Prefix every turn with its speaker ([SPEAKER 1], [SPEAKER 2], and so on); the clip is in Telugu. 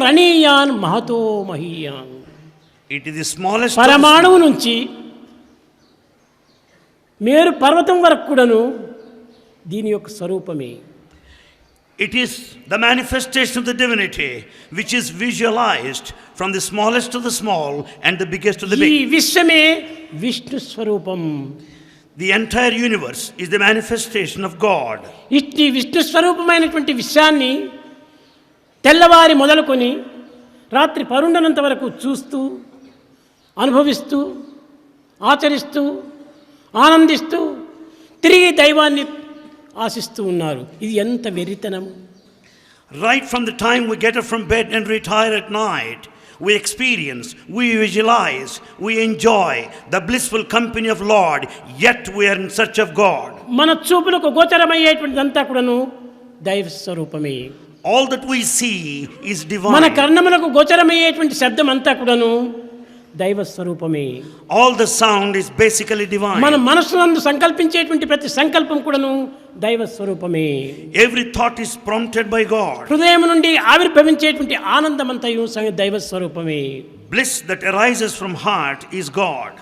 [SPEAKER 1] రణీయాన్ Mahato మహీయాన్.
[SPEAKER 2] It is the smallest.
[SPEAKER 1] పరమాణువు నుంచి మేరు పర్వతం వరకు కూడాను దీని యొక్క స్వరూపమే.
[SPEAKER 2] It is the manifestation of the divinity which is visualized from the smallest to the small and the biggest to the
[SPEAKER 1] ఈ
[SPEAKER 2] big.
[SPEAKER 1] విశ్వమే విష్ణు స్వరూపం.
[SPEAKER 2] The entire universe is the manifestation of God.
[SPEAKER 1] ఇట్టి విష్ణు స్వరూపమైనటువంటి విషయాన్ని తెల్లవారి మొదలుకొని రాత్రి పరుండనంత వరకు చూస్తూ అనుభవిస్తూ ఆచరిస్తూ ఆనందిస్తూ తిరిగి దైవాన్ని ఆశిస్తూ ఉన్నారు. ఇది ఎంత వెరితనము!
[SPEAKER 2] Right from the time we get up from bed and retire at night, we experience, we visualize, we enjoy the blissful company of Lord, yet we are in search of God.
[SPEAKER 1] మన చూపులకు గోచరమయ్యేటువంటిదంతా కూడాను దైవ స్వరూపమే.
[SPEAKER 2] All that we see is
[SPEAKER 1] మన
[SPEAKER 2] divine.
[SPEAKER 1] కర్ణములకు గోచరమయ్యేటువంటి శబ్దం అంతా కూడాను దైవ స్వరూపమే.
[SPEAKER 2] All the sound is basically divine.
[SPEAKER 1] మన మనసునందు సంకల్పించేటువంటి ప్రతి సంకల్పం కూడాను దైవ స్వరూపమే.
[SPEAKER 2] Every thought is prompted by God.
[SPEAKER 1] హృదయం నుండి ఆవిర్భవించేటువంటి ఆనందమంతయు దైవ స్వరూపమే.
[SPEAKER 2] Bliss that arises from heart is God.